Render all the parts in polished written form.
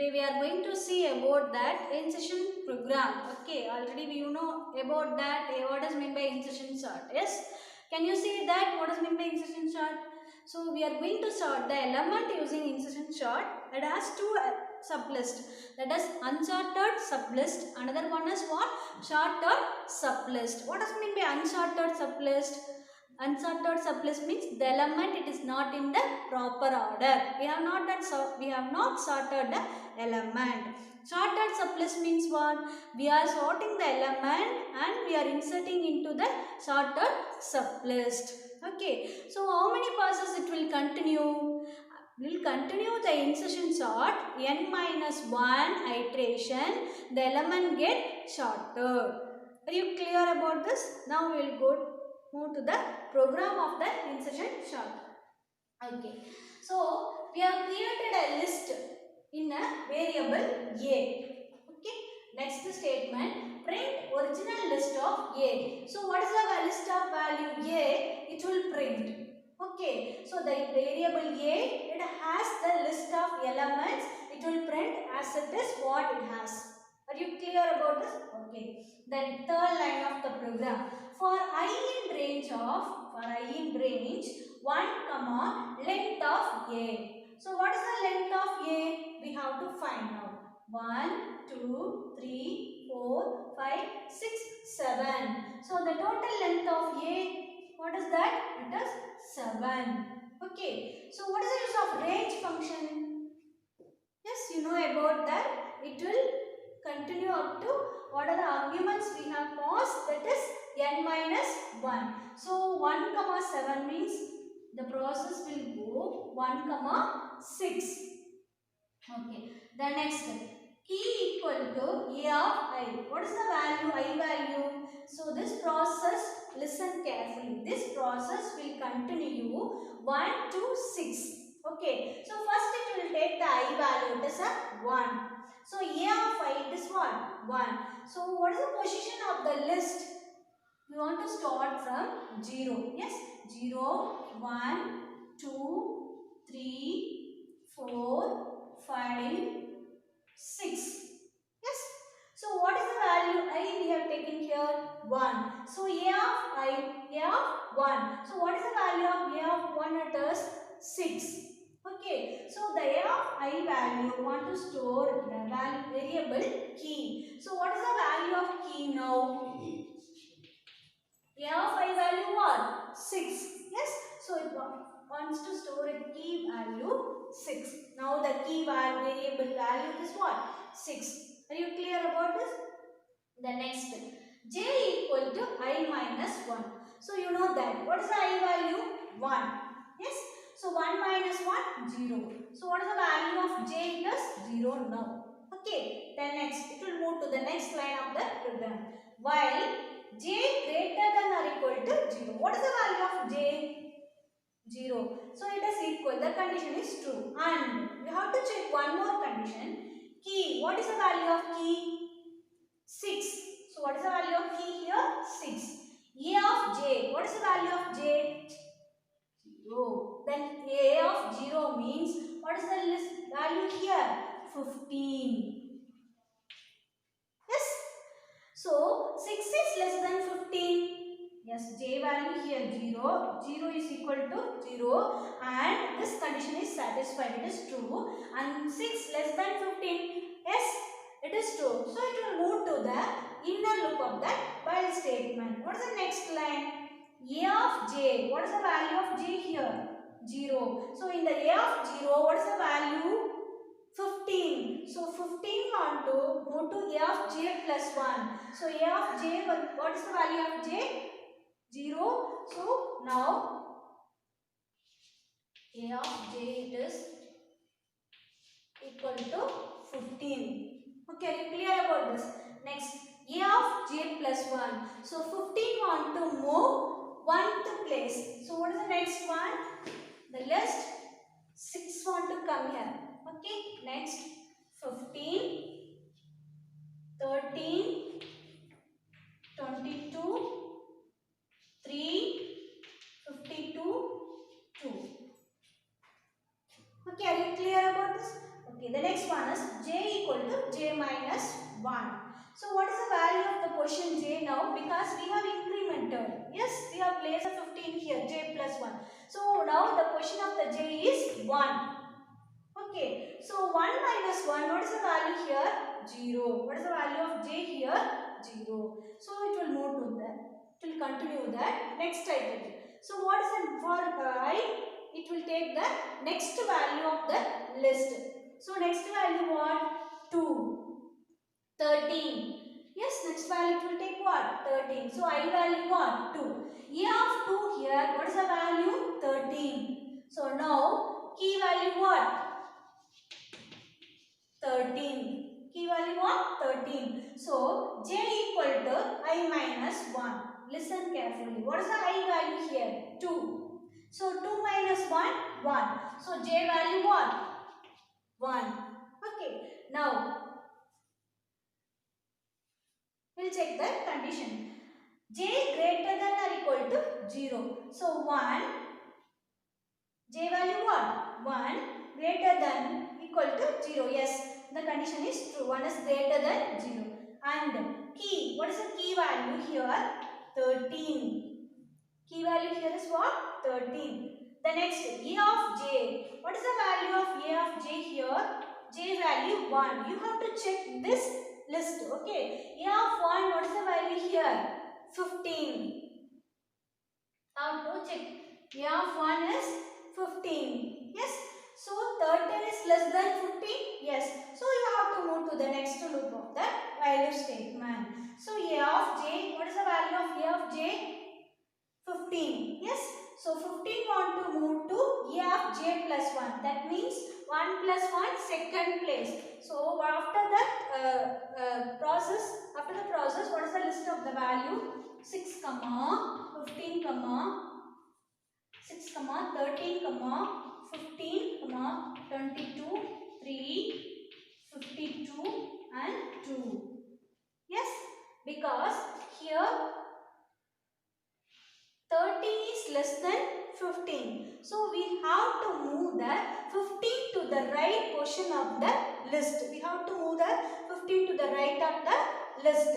Today we are going to see about that insertion program. Okay, already we know about that. What is meant by insertion sort? Yes. Can you see that? What is meant by insertion sort? So we are going to sort the element using insertion sort. It has two sublist. That is unsorted sublist. Another one is what? Sorted sublist. What does mean by unsorted sublist? Unsorted sublist means the element it is not in the proper order. We have not sorted the element. Sorted sublist means what? We are sorting the element and we are inserting into the sorted sublist. Okay. So how many passes it will continue? We will continue the insertion sort n minus 1 iteration. The element get sorted. Are you clear about this? Now we will move to the program of the insertion sort. Okay. So we have created a list in a variable a. Okay. Next statement, print original list of a. So what is the list of value a? It will print. Okay. So the variable a, it has the list of elements. It will print as it is what it has. Are you clear about this? Okay. Then third line of the program. For I in range 1 comma length of a. So what is the length of a? We have to find out. 1, 2, 3, 4, 5, 6, 7. So the total length of a, what is that? It is 7. Okay. So what is the use of range function? Yes, you know about that. It will continue up to what are the arguments we have passed, that is n minus 1. So 1 comma 7 means the process will go 1 comma 6. Okay. The next key equal to a of I. What is the value? I value. So this process, listen carefully. This process will continue 1 to 6. Okay. So first it will take the I value. It is a 1. So a of I it is what? 1. So what is the position of the list? We want to start from 0. Yes. 0, 1, 2, 3, 4, 5, 6. Yes. So what is the value I we have taken here? 1. So a of 1. So what is the value of a of 1? It is 6. Okay. So the a of I value want to store the variable key. So what is the value of key now? A of I value what? 6. Yes. So it wants to store a key value 6. Now the key variable value is what? 6. Are you clear about this? The next j equal to I minus 1. So you know that. What is the I value? 1. Yes. So 1 minus 1? 0. So what is the value of j? It is 0 now. Okay. Then next it will move to the next line of the program. While j greater than or equal to 0. What is the value of j? 0. So it is equal. The condition is true. And we have to check one more condition. Key. What is the value of key? 6. So what is the value of key here? 6. A of j. What is the value of j? 0. Then a of 0 means what is the list value here? 15. Yes. So 6 is less than 15. Yes, j value here 0. 0 is equal to 0 and this condition is satisfied. It is true. And 6 less than 15. Yes, it is true. So it will move to the inner loop of that while statement. What is the next line? A of j. What is the value of j here? 0. So in the a of 0, what is the value? 15. So 15 want to move to a of j plus 1. So a of j, what is the value of j? 0. So now a of j is equal to 15. Okay, are you clear about this? Next, a of j plus 1. So 15 want to move 1 to place. So what is the next one? The list 6 want to come here. Okay, next 15, 13, 22, 3, 52, 2. Okay, are you clear about this? Okay, the next one is j equal to j minus 1. So what is the value of the quotient j now? Because we have incremented. Yes, we have placed a 15 here, j plus 1. So now the quotient of the j is 1. Okay, so 1 minus 1, what is the value here? 0. What is the value of j here? 0. So it will move to that. It will continue that next iteration. So what is it for I? It will take the next value of the list. So next value what? 2. 13. Yes, next value it will take what? 13. So I value what? 2. A of 2 here, what is the value? 13. So now key value what? 13. Key value what? 13. So j equal to I minus 1. Listen carefully. What is the I value here? 2. So 2 minus 1? 1. So j value what? 1. Okay. Now we'll check the condition. J greater than or equal to 0. So 1. J value what? 1 greater than equal to 0. Yes. The condition is true. 1 is greater than 0. And key. What is the key value here? 13. Key value here is what? 13. The next A of j. What is the value of A of j here? J value 1. You have to check this list. Okay. A of 1. What is the value here? 15. Now to check. A of 1 is 15. Yes. So 13 is less than 15? Yes. So you have to move to the next loop of the value statement. So A of j, what is the value of A of j? 15. Yes. So 15 want to move to A of j plus 1. That means 1 plus 1 second place. So after that process, what is the list of the value? 6, 15, 6, 13, 15, 22, 3, 52 and 2. Yes, because here 13 is less than 15. So we have to move the 15 to the right portion of the list. We have to move the 15 to the right of the list.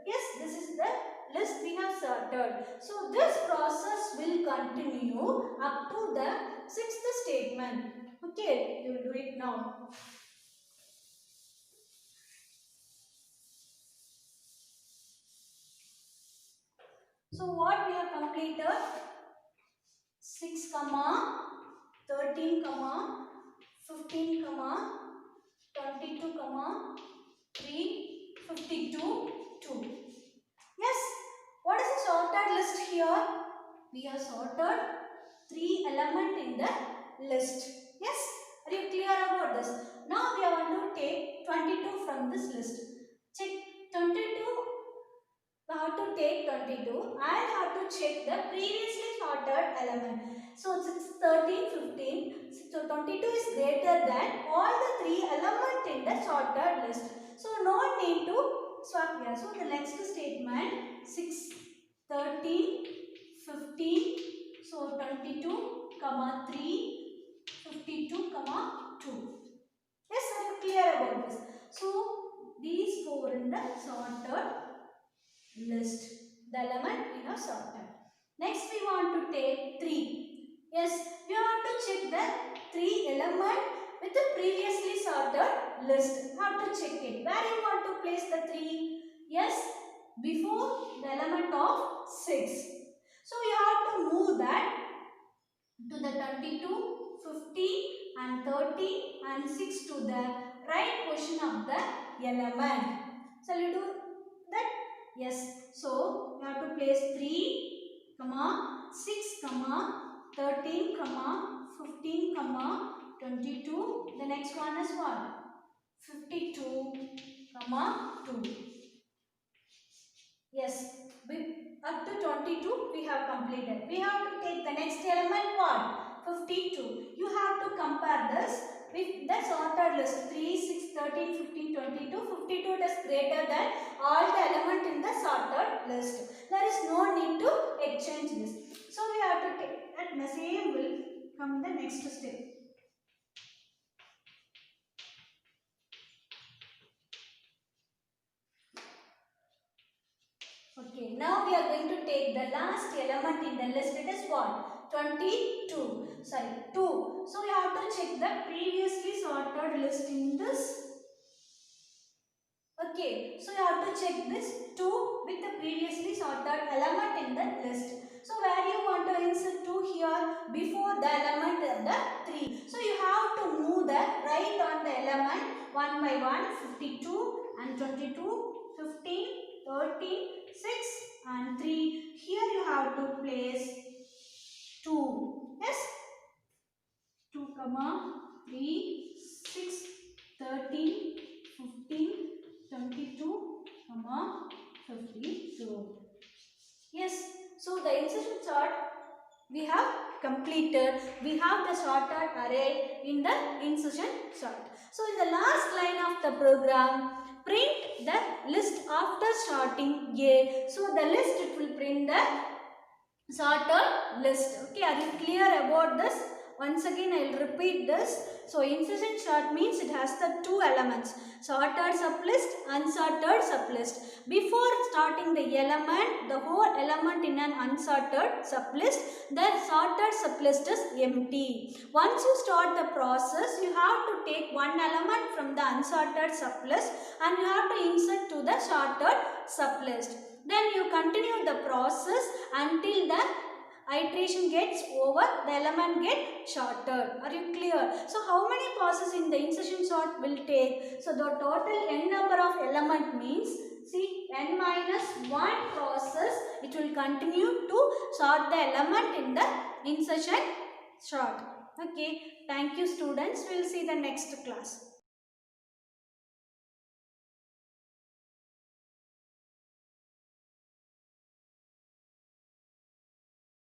Yes, this is the list we have sorted. So this process will continue up to the 6th statement. Okay, you will do it now. So what we have completed? 6, 13, 15, 22, 3, 52, 2. Yes. What is the sorted list here? We have sorted 3 elements in the list. Yes. Are you clear about this? Now we are going to take 22 from this list. Check 22. We have to take 22 and have to check the previously sorted element. So 6, 13, 15. So 22 is greater than all the 3 elements in the sorted list. So no need to swap here. So the next statement 6, 13, 15. So 22, 3, 52, 2. Yes, are you clear about this? So these 4 in the sorted list. The element we have sorted. Next we want to take 3. Yes, we have to check the 3 element with the previously sorted list. You have to check it. Where you want to place the 3? Yes, before the element of 6. So you have to move that to the 22, 50 and 30 and 6 to the right position of the element. Shall you do that? Yes. So you have to place 3, 6, 13, 15, 22. The next one is what? 52, 2. Yes. Up to 22 we have completed. We have to take the next element what? 52. You have to compare this with the sorted list 3, 6, 13, 15, 22. 52 is greater than all the element in the sorted list. There is no need to exchange this. So we have to take and the same will come the next step. the last element in the list. It is what? 22. Sorry, 2. So we have to check the previously sorted list in this. Okay, so you have to check this 2 with the previously sorted element in the list. So where you want to insert 2 here before the element of the 3. So you have to move the right on the element one by one, 52 and 22, 15, 13, 6 and 3. Here you have to place 2. Yes? 2, 3, 6, 13, 15, 22, 52. Yes, so the insertion sort we have completed. We have the sorted array in the insertion sort. So in the last line of the program, print the list after sorting A. So the list, it will print the sorted list. Okay, are you clear about this? Once again I will repeat this. So insertion sort means it has the two elements, sorted sublist, unsorted sublist. Before starting the element, the whole element in an unsorted sublist, the sorted sublist is empty. Once you start the process, you have to take one element from the unsorted sublist and you have to insert to the sorted sublist. Then you continue the process until the iteration gets over, the element gets sorted. Are you clear? So how many passes in the insertion sort will take? So the total n number of element means, see, n minus 1 process, it will continue to sort the element in the insertion sort. Okay, thank you students. We will see the next class.